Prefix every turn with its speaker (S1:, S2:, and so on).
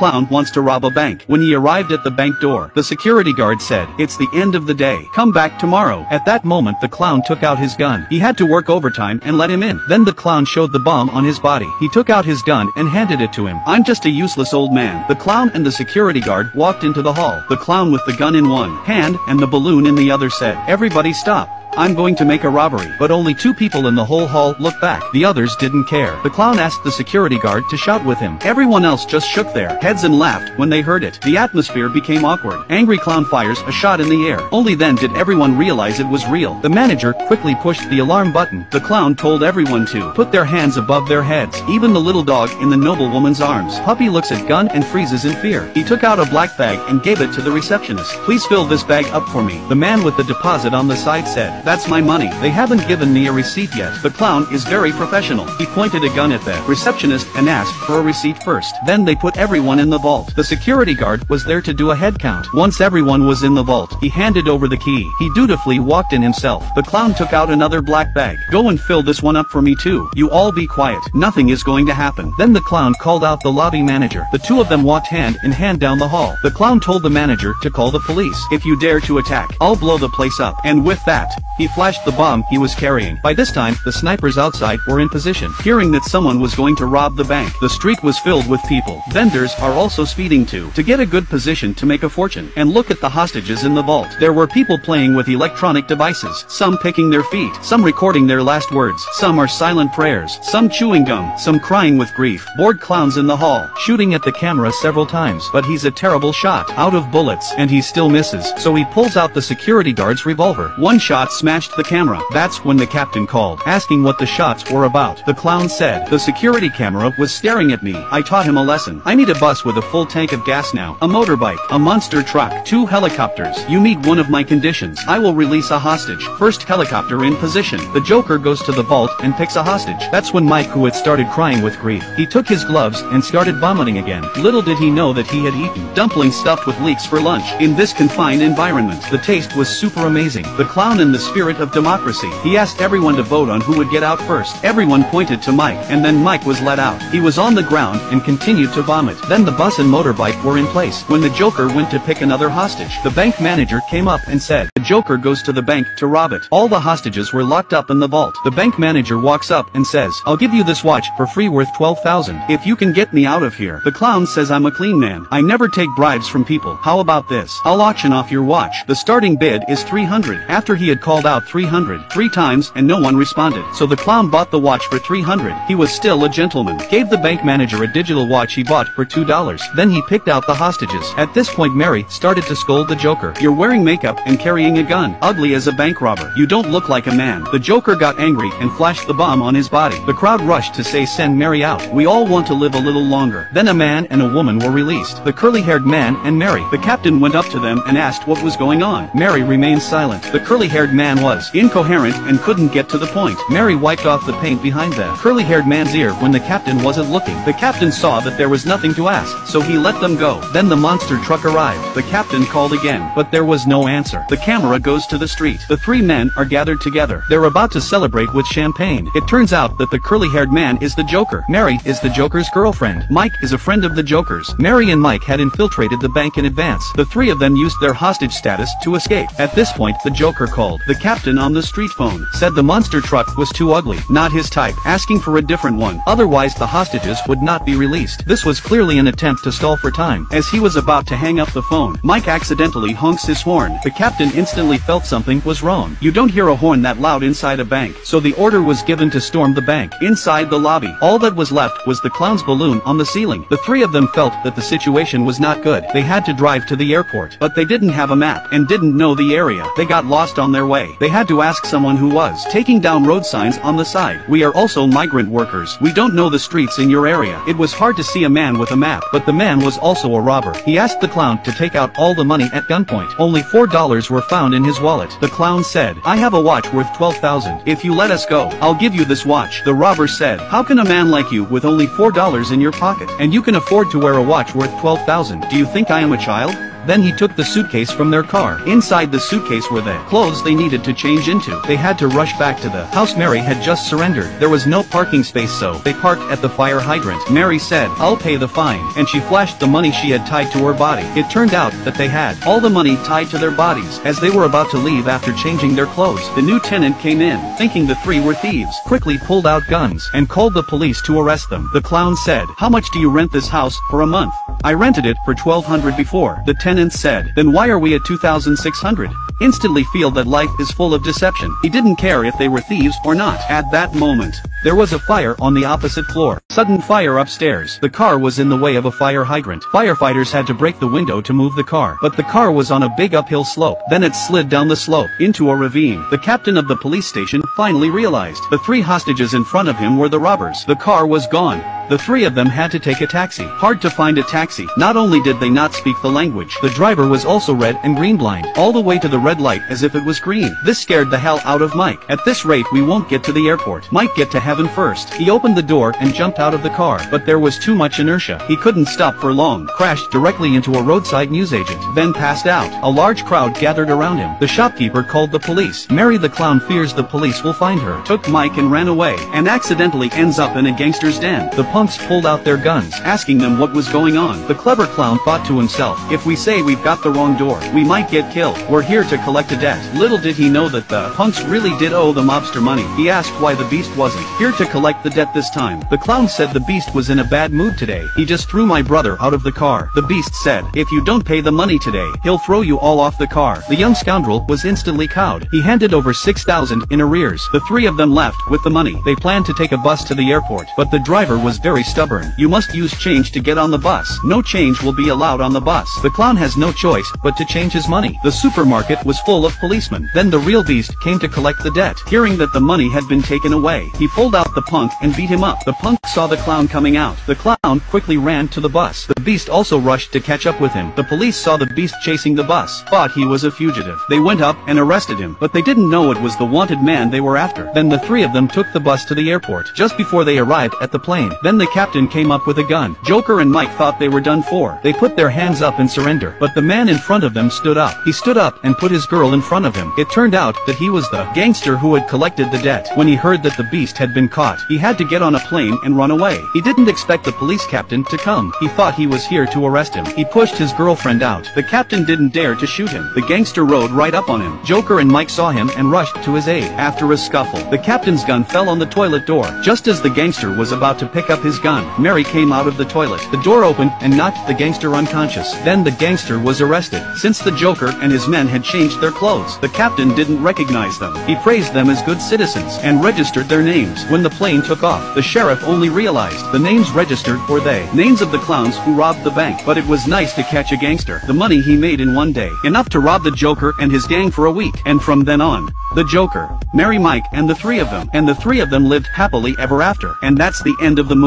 S1: clown wants to rob a bank. When he arrived at the bank door, the security guard said, "It's the end of the day. Come back tomorrow." At that moment the clown took out his gun. He had to work overtime and let him in. Then the clown showed the bomb on his body. He took out his gun and handed it to him. "I'm just a useless old man." The clown and the security guard walked into the hall. The clown with the gun in one hand and the balloon in the other said, "Everybody stop. I'm going to make a robbery." But only 2 people in the whole hall looked back. The others didn't care. The clown asked the security guard to shout with him. Everyone else just shook their heads and laughed when they heard it. The atmosphere became awkward. Angry clown fires a shot in the air. Only then did everyone realize it was real. The manager quickly pushed the alarm button. The clown told everyone to put their hands above their heads. Even the little dog in the noblewoman's arms. Puppy looks at gun and freezes in fear. He took out a black bag and gave it to the receptionist. "Please fill this bag up for me." The man with the deposit on the side said, "That's my money. They haven't given me a receipt yet." The clown is very professional. He pointed a gun at the receptionist and asked for a receipt first. Then they put everyone in the vault. The security guard was there to do a head count. Once everyone was in the vault, he handed over the key. He dutifully walked in himself. The clown took out another black bag. "Go and fill this one up for me too. You all be quiet. Nothing is going to happen." Then the clown called out the lobby manager. The 2 of them walked hand in hand down the hall. The clown told the manager to call the police. "If you dare to attack, I'll blow the place up." And with that, he flashed the bomb he was carrying. By this time, the snipers outside were in position. Hearing that someone was going to rob the bank, the street was filled with people. Vendors are also speeding to get a good position to make a fortune. And look at the hostages in the vault. There were people playing with electronic devices, some picking their feet, some recording their last words, some are silent prayers, some chewing gum, some crying with grief. Bored clowns in the hall, shooting at the camera several times, but he's a terrible shot, out of bullets, and he still misses. So he pulls out the security guard's revolver. One shot smashed the camera. That's when the captain called, asking what the shots were about. The clown said, "The security camera was staring at me. I taught him a lesson. I need a bus with a full tank of gas now, a motorbike, a monster truck, 2 helicopters. You meet one of my conditions. I will release a hostage. First helicopter in position." The Joker goes to the vault and picks a hostage. That's when Mike, who had started crying with grief, he took his gloves and started vomiting again. Little did he know that he had eaten dumplings stuffed with leeks for lunch. In this confined environment, the taste was super amazing. The clown in the spirit of democracy, he asked everyone to vote on who would get out first. Everyone pointed to Mike, and then Mike was let out. He was on the ground and continued to vomit. Then the bus and motorbike were in place. When the Joker went to pick another hostage, the bank manager came up and said, "The Joker goes to the bank to rob it." All the hostages were locked up in the vault. The bank manager walks up and says, "I'll give you this watch for free worth 12,000 if you can get me out of here." The clown says, "I'm a clean man. I never take bribes from people. How about this? I'll auction off your watch. The starting bid is 300. After he had called out 300 3 times and no one responded. So the clown bought the watch for 300. He was still a gentleman. Gave the bank manager a digital watch he bought for $2. Then he picked out the hostages. At this point Mary started to scold the Joker. "You're wearing makeup and carrying a gun. Ugly as a bank robber. You don't look like a man." The Joker got angry and flashed the bomb on his body. The crowd rushed to say, "Send Mary out. We all want to live a little longer." Then a man and a woman were released. The curly-haired man and Mary. The captain went up to them and asked what was going on. Mary remained silent. The curly-haired man was incoherent and couldn't get to the point. Mary wiped off the paint behind the curly-haired man's ear when the captain wasn't looking. The captain saw that there was nothing to ask, so he let them go. Then the monster truck arrived. The captain called again, but there was no answer. The camera goes to the street. The 3 men are gathered together. They're about to celebrate with champagne. It turns out that the curly-haired man is the Joker. Mary is the Joker's girlfriend. Mike is a friend of the Joker's. Mary and Mike had infiltrated the bank in advance. The 3 of them used their hostage status to escape. At this point, the Joker called the captain on the street phone, said the monster truck was too ugly, not his type, asking for a different one. Otherwise the hostages would not be released. This was clearly an attempt to stall for time. As he was about to hang up the phone, Mike accidentally honks his horn. The captain instantly felt something was wrong. You don't hear a horn that loud inside a bank. So the order was given to storm the bank. Inside the lobby, all that was left was the clown's balloon on the ceiling. The 3 of them felt that the situation was not good. They had to drive to the airport, but they didn't have a map and didn't know the area. They got lost on their way. They had to ask someone who was taking down road signs on the side. "We are also migrant workers. We don't know the streets in your area." It was hard to see a man with a map, but the man was also a robber. He asked the clown to take out all the money at gunpoint. Only $4 were found in his wallet. The clown said, "I have a watch worth 12,000. If you let us go, I'll give you this watch." The robber said, "How can a man like you with only $4 in your pocket, and you can afford to wear a watch worth 12,000? Do you think I am a child?" Then he took the suitcase from their car. Inside the suitcase were the clothes they needed to change into. They had to rush back to the house Mary had just surrendered. There was no parking space, so they parked at the fire hydrant. Mary said, "I'll pay the fine," and she flashed the money she had tied to her body. It turned out that they had all the money tied to their bodies. As they were about to leave after changing their clothes, the new tenant came in, thinking the three were thieves, quickly pulled out guns, and called the police to arrest them. The clown said, "How much do you rent this house for a month?" "I rented it for $1,200 before," the tenant said. "Then why are we at $2,600? Instantly feel that life is full of deception. He didn't care if they were thieves or not. At that moment, there was a fire on the opposite floor. Sudden fire upstairs. The car was in the way of a fire hydrant. Firefighters had to break the window to move the car. But the car was on a big uphill slope. Then it slid down the slope into a ravine. The captain of the police station finally realized the three hostages in front of him were the robbers. The car was gone. The three of them had to take a taxi. Hard to find a taxi. Not only did they not speak the language, the driver was also red and green blind, all the way to the red light as if it was green. This scared the hell out of Mike. "At this rate we won't get to the airport. Mike get to heaven first." He opened the door and jumped out of the car, but there was too much inertia. He couldn't stop for long, crashed directly into a roadside newsagent, then passed out. A large crowd gathered around him. The shopkeeper called the police. Mary the clown fears the police will find her, took Mike and ran away, and accidentally ends up in a gangster's den. The punks pulled out their guns, asking them what was going on. The clever clown thought to himself, "If we say we've got the wrong door, we might get killed. We're here to collect a debt." Little did he know that the punks really did owe the mobster money. He asked why the beast wasn't here to collect the debt this time. The clown said the beast was in a bad mood today. "He just threw my brother out of the car." The beast said, "If you don't pay the money today, he'll throw you all off the car." The young scoundrel was instantly cowed. He handed over $6,000 in arrears. The three of them left with the money. They planned to take a bus to the airport, but the driver was very stubborn. "You must use change to get on the bus. No change will be allowed on the bus." The clown has no choice but to change his money. The supermarket was full of policemen. Then the real beast came to collect the debt. Hearing that the money had been taken away, he pulled out the punk and beat him up. The punk saw the clown coming out. The clown quickly ran to the bus. The beast also rushed to catch up with him. The police saw the beast chasing the bus, thought he was a fugitive. They went up and arrested him, but they didn't know it was the wanted man they were after. Then the three of them took the bus to the airport. Just before they arrived at the plane, then the captain came up with a gun. Joker and Mike thought they were done for. They put their hands up in surrender, but the man in front of them stood up. He stood up and put his girl in front of him. It turned out that he was the gangster who had collected the debt. When he heard that the beast had been caught, he had to get on a plane and run away. He didn't expect the police captain to come. He thought he was here to arrest him. He pushed his girlfriend out. The captain didn't dare to shoot him. The gangster rode right up on him. Joker and Mike saw him and rushed to his aid. After a scuffle, the captain's gun fell on the toilet door. Just as the gangster was about to pick up his gun, Mary came out of the toilet. The door opened and knocked the gangster unconscious. Then the gangster was arrested. Since the Joker and his men had changed their clothes, the captain didn't recognize them. He praised them as good citizens and registered their names. When the plane took off, the sheriff only realized the names registered were the names of the clowns who robbed the bank. But it was nice to catch a gangster. The money he made in one day, enough to rob the Joker and his gang for a week. And from then on, the Joker, Mary, Mike, and the three of them lived happily ever after. And that's the end of the movie.